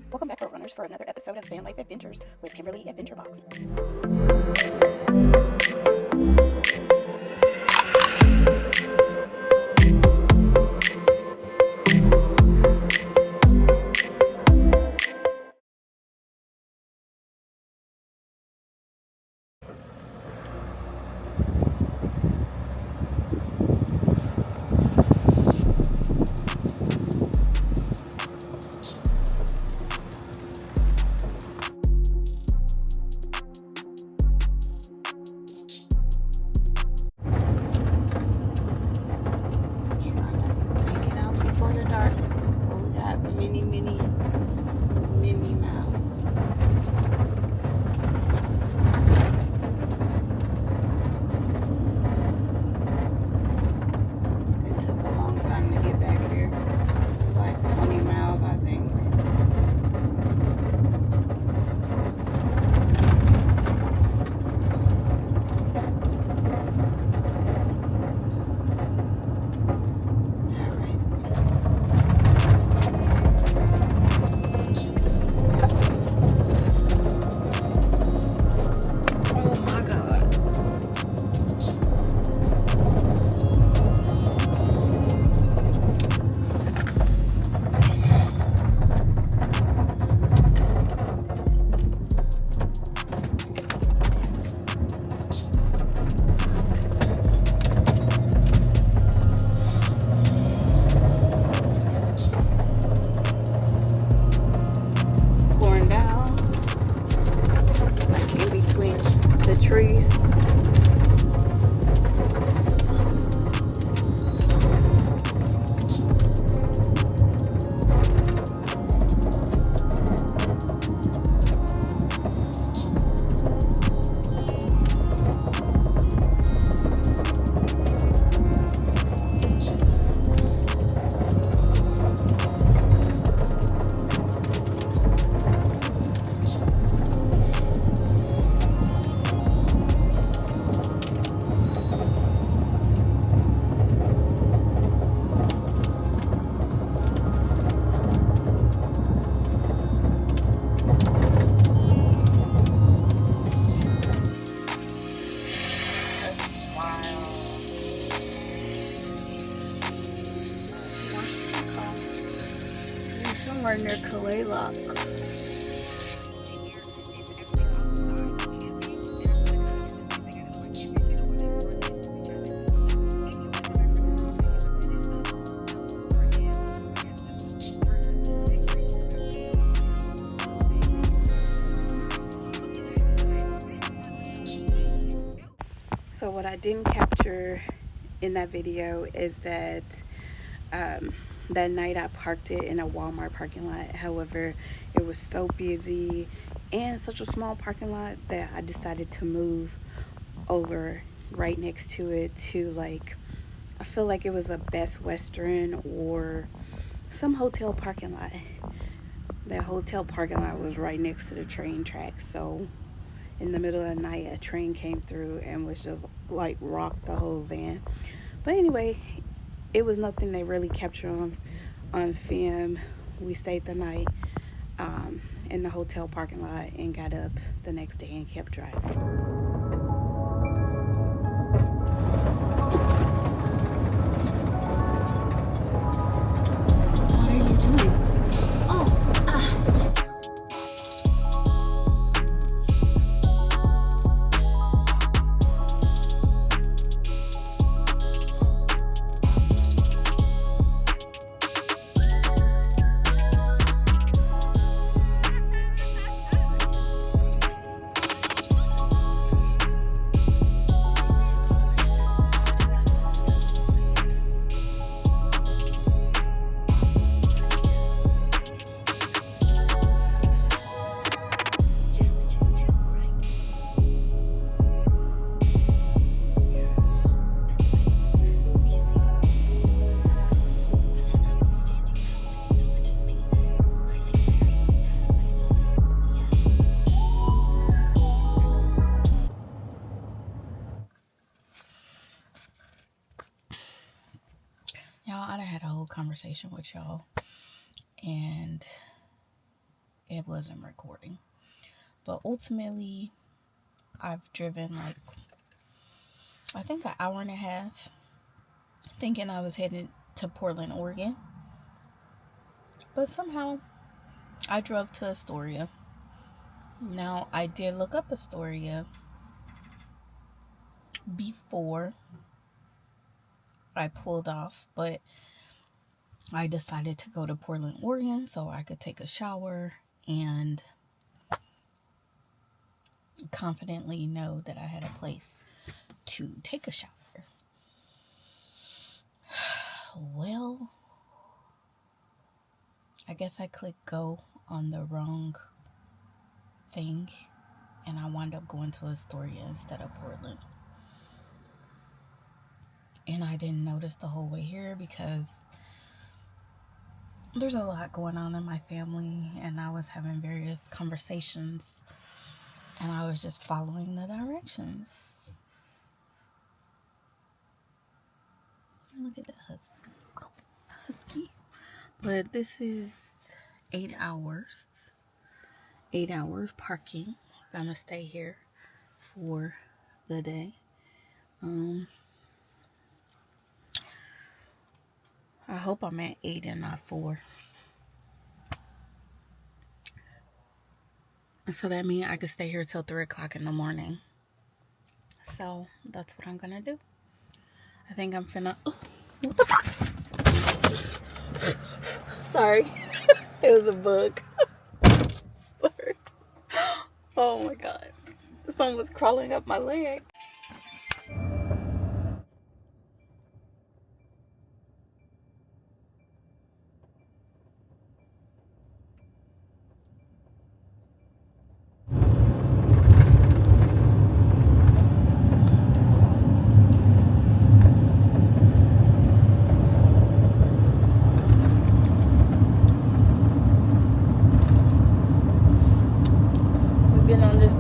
Welcome back, road runners, for another episode of Van Life Adventures with Kimberly Adventure Box. Mini miles. It took a long time to get back here. It was like 20 miles, I think. Trees. Somewhere near Kalalock. So what I didn't capture in that video is that that night I parked it in a Walmart parking lot. However, it was so busy and such a small parking lot that I decided to move over right next to it to, like, I feel like it was a Best Western or some hotel parking lot. That hotel parking lot was right next to the train tracks, so in the middle of the night a train came through and was just like rocked the whole van. But anyway, it was nothing they really captured on film. We stayed the night in the hotel parking lot and got up the next day and kept driving. Y'all, I done had a whole conversation with y'all, and it wasn't recording. But ultimately, I've driven like, I think an hour and a half, thinking I was headed to Portland, Oregon. But somehow, I drove to Astoria. Now, I did look up Astoria before I pulled off, but I decided to go to Portland, Oregon so I could take a shower and confidently know that I had a place to take a shower. Well, I guess I clicked go on the wrong thing and I wound up going to Astoria instead of Portland. And I didn't notice the whole way here because there's a lot going on in my family and I was having various conversations and I was just following the directions. Look at that husky. But this is 8 hours. 8 hours parking. I'm gonna stay here for the day. I hope I'm at 8 and not 4. So that means I could stay here till 3 o'clock in the morning. So that's what I'm gonna do. I think I'm finna. Oh, what the fuck? Sorry. It was a bug. Sorry. Oh my god. Someone was crawling up my leg.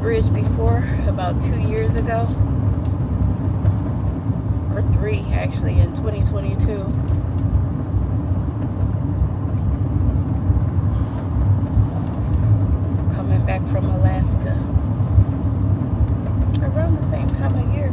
Bridge before about 2 years ago, or 3 actually, in 2022. Coming back from Alaska around the same time of year.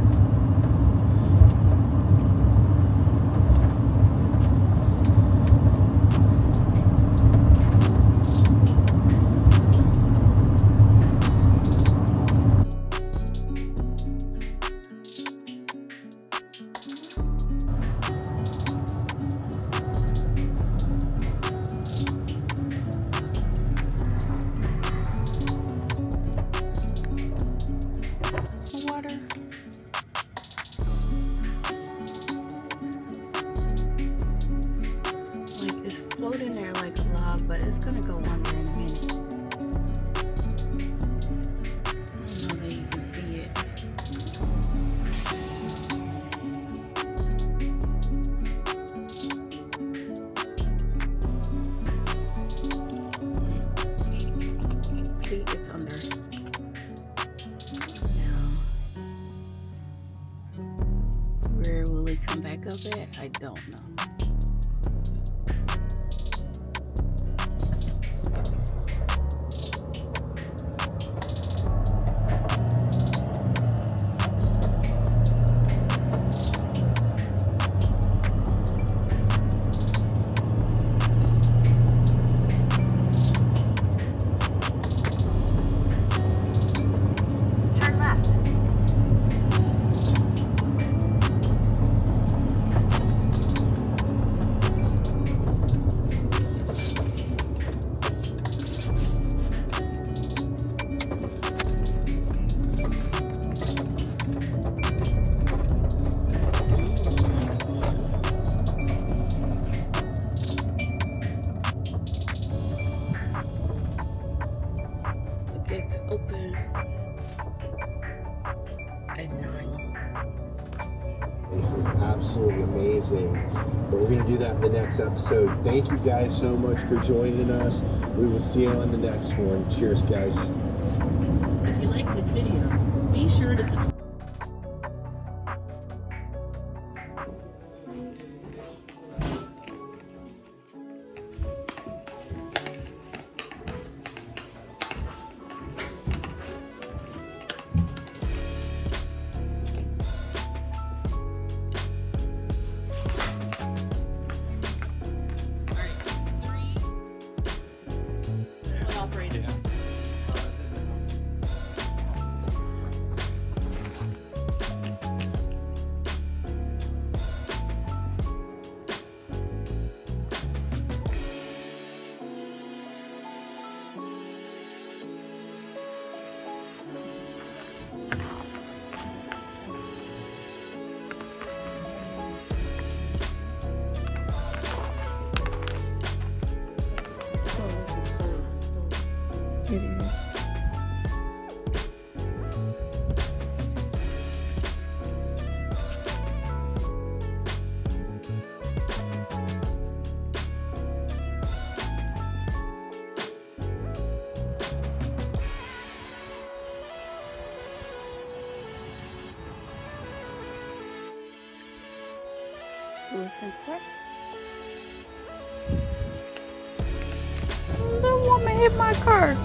Floating there like a log, but it's gonna go under in a minute. I don't know that you can see it. See, it's under. Now, where will it come back up at? I don't know. It's open at 9. This is absolutely amazing. But we're going to do that in the next episode. Thank you guys so much for joining us. We will see you on the next one. Cheers, guys. If you like this video, be sure to subscribe. It is. Listen, what? That woman hit my car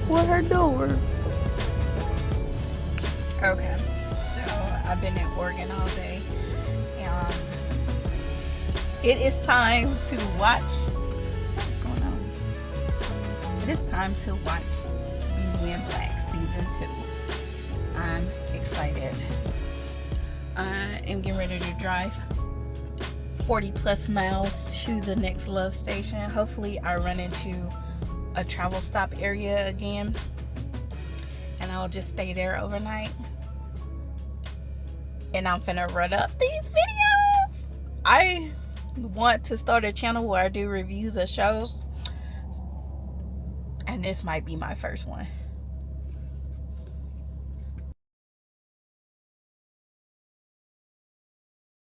with her door. Okay, so I've been in Oregon all day. It is time to watch. What's going on? It is time to watch Beauty in Black season 2. I'm excited. I am getting ready to drive 40 plus miles to the next love station. Hopefully I run into a travel stop area again and I'll just stay there overnight. And I'm finna run up these videos. I want to start a channel where I do reviews of shows, and this might be my first one.